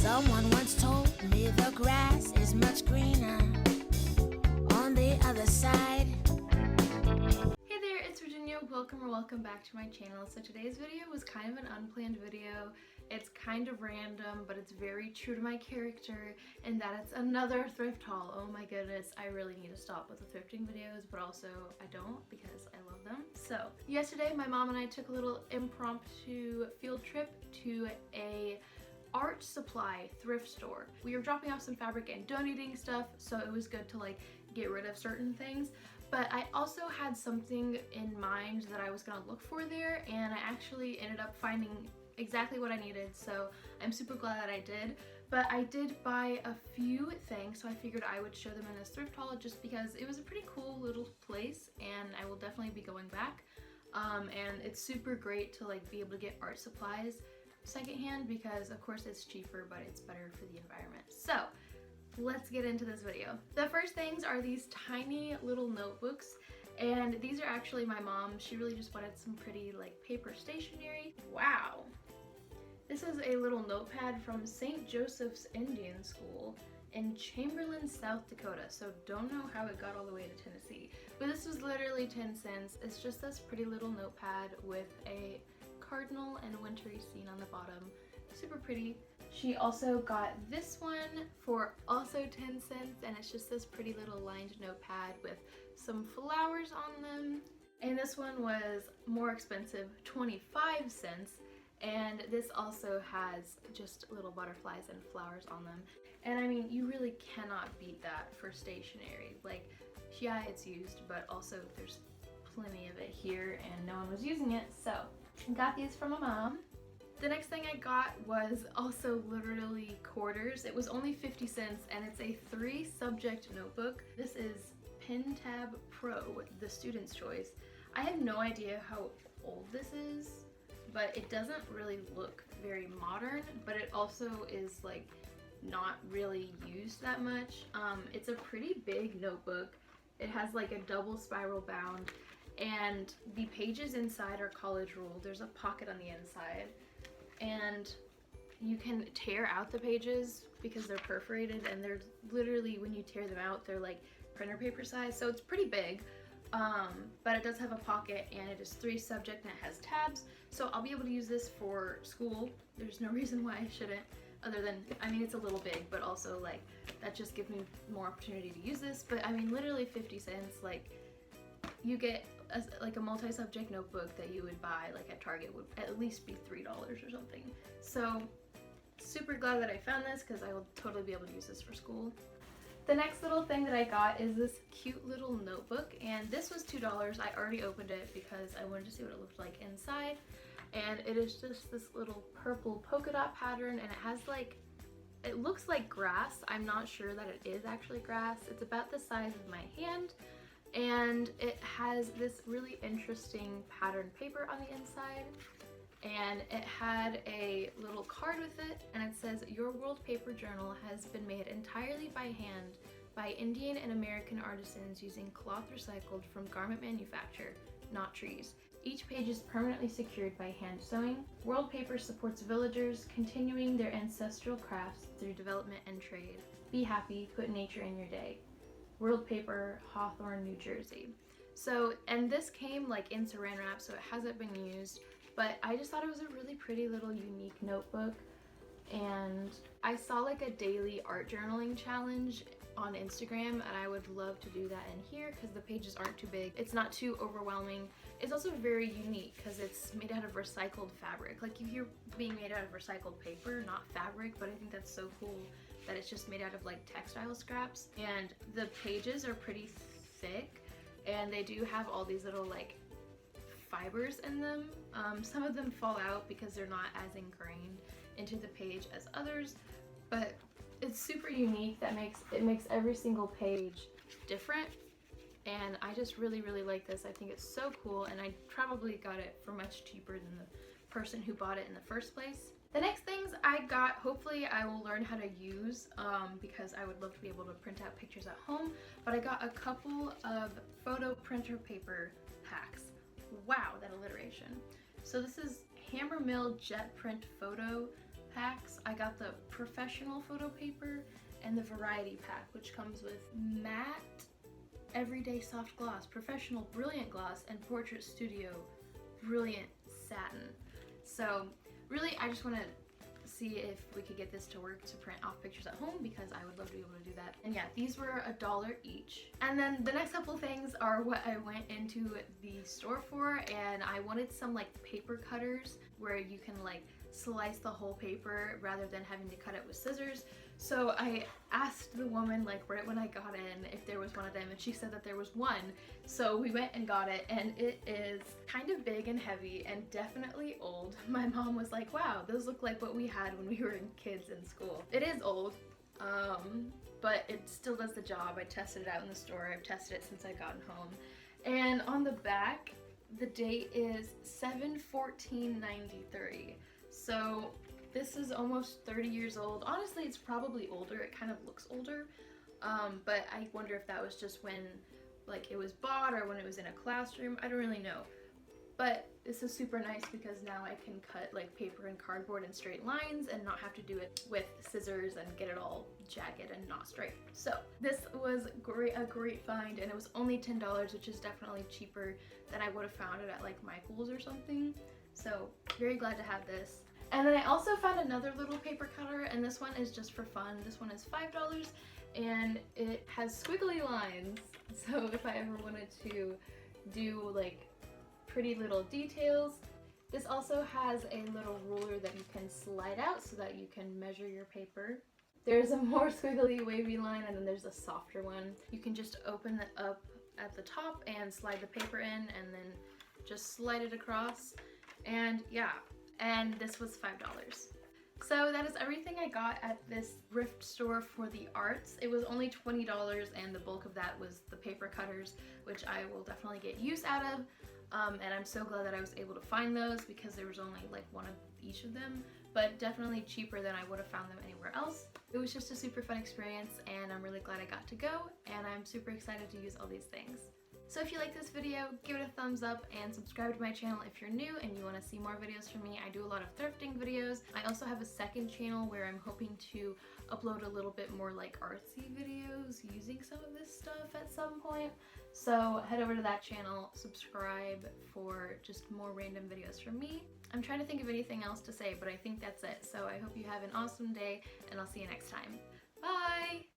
Someone once told me the grass is much greener on the other side. Hey there, it's Virginia. Welcome back to my channel. So today's video was kind of an unplanned video. It's kind of random, but it's very true to my character in that it's another thrift haul. Oh my goodness, I really need to stop with the thrifting videos, but also I don't because I love them. So yesterday my mom and I took a little impromptu field trip to a art supply thrift store. We were dropping off some fabric and donating stuff, so it was good to like get rid of certain things. But I also had something in mind that I was gonna look for there, and I actually ended up finding exactly what I needed, so I'm super glad that I did. But I did buy a few things, so I figured I would show them in this thrift haul just because it was a pretty cool little place and I will definitely be going back. And it's super great to like be able to get art supplies secondhand because of course it's cheaper, but it's better for the environment. So let's get into this video. The first things are these tiny little notebooks, and these are actually my mom. She really just wanted some pretty like paper stationery. Wow. This is a little notepad from St. Joseph's Indian School in Chamberlain, South Dakota. So don't know how it got all the way to Tennessee, but this was literally 10 cents. It's just this pretty little notepad with a cardinal and wintry scene on the bottom. Super pretty. She also got this one for also 10 cents, and it's just this pretty little lined notepad with some flowers on them. And this one was more expensive, 25 cents. And this also has just little butterflies and flowers on them. And I mean, you really cannot beat that for stationery. Like, yeah, it's used, but also there's plenty of it here and no one was using it, so I got these from my mom. The next thing I got was also literally quarters. It was only 50 cents and it's a 3-subject notebook. This is Pen Tab Pro, the student's choice. I have no idea how old this is, but it doesn't really look very modern, but it also is like not really used that much. It's a pretty big notebook. It has like a double spiral bound, and the pages inside are college ruled. There's a pocket on the inside, and you can tear out the pages because they're perforated, and they're literally, when you tear them out, they're like printer paper size, so it's pretty big. But it does have a pocket, and it is 3-subject and it has tabs, so I'll be able to use this for school. There's no reason why I shouldn't, other than, I mean, it's a little big, but also like that just gives me more opportunity to use this. But I mean, literally 50 cents, like you get like a multi-subject notebook that you would buy like at Target would at least be $3 or something. So super glad that I found this because I will totally be able to use this for school. The next little thing that I got is this cute little notebook, and this was $2. I already opened it because I wanted to see what it looked like inside, and it is just this little purple polka dot pattern, and it has like, it looks like grass. I'm not sure that it is actually grass. It's about the size of my hand, and it has this really interesting pattern paper on the inside, and it had a little card with it, and it says, "Your World Paper Journal has been made entirely by hand by Indian and American artisans using cloth recycled from garment manufacture, not trees. Each page is permanently secured by hand sewing. World Paper supports villagers continuing their ancestral crafts through development and trade. Be happy, put nature in your day. World Paper, Hawthorne, New Jersey." So, and this came like in saran wrap, so it hasn't been used, but I just thought it was a really pretty little unique notebook. And I saw like a daily art journaling challenge on Instagram, and I would love to do that in here because the pages aren't too big. It's not too overwhelming. It's also very unique because it's made out of recycled fabric. Like, you hear being made out of recycled paper, not fabric, but I think that's so cool that it's just made out of like textile scraps. And the pages are pretty thick, and they do have all these little like fibers in them. Some of them fall out because they're not as ingrained into the page as others, but it's super unique. That makes every single page different, and I just really like this. I think it's so cool, and I probably got it for much cheaper than the person who bought it in the first place. The next things I got, hopefully I will learn how to use because I would love to be able to print out pictures at home, but I got a couple of photo printer paper hacks. Wow, that alliteration. So this is Hammer Mill Jet Print Photo packs. I got the professional photo paper and the variety pack, which comes with matte everyday soft gloss, professional brilliant gloss, and portrait studio brilliant satin. So really, I just want to see if we could get this to work to print off pictures at home, because I would love to be able to do that. And yeah, these were $1 each. And then the next couple things are what I went into the store for, and I wanted some like paper cutters where you can like slice the whole paper rather than having to cut it with scissors. So I asked the woman like right when I got in if there was one of them, and she said that there was one. So we went and got it, and it is kind of big and heavy and definitely old. My mom was like, wow, those look like what we had when we were kids in school. It is old, but it still does the job. I tested it out in the store. I've tested it since I gotten home. And on the back, the date is 7/14/93. So this is almost 30 years old. Honestly, it's probably older. It kind of looks older, but I wonder if that was just when like it was bought or when it was in a classroom. I don't really know. But this is super nice because now I can cut like paper and cardboard in straight lines and not have to do it with scissors and get it all jagged and not straight. So this was a great find, and it was only $10, which is definitely cheaper than I would have found it at like Michael's or something. So very glad to have this. And then I also found another little paper cutter, and this one is just for fun. This one is $5, and it has squiggly lines. So if I ever wanted to do like pretty little details. This also has a little ruler that you can slide out so that you can measure your paper. There's a more squiggly wavy line, and then there's a softer one. You can just open it up at the top and slide the paper in, and then just slide it across. And yeah, and this was $5. So that is everything I got at this thrift store for the arts. It was only $20, and the bulk of that was the paper cutters, which I will definitely get use out of. And I'm so glad that I was able to find those because there was only like one of each of them, but definitely cheaper than I would have found them anywhere else. It was just a super fun experience, and I'm really glad I got to go, and I'm super excited to use all these things. So if you like this video, give it a thumbs up and subscribe to my channel if you're new and you want to see more videos from me. I do a lot of thrifting videos. I also have a second channel where I'm hoping to upload a little bit more like artsy videos using some of this stuff at some point. So head over to that channel, subscribe for just more random videos from me. I'm trying to think of anything else to say, but I think that's it. So I hope you have an awesome day, and I'll see you next time. Bye!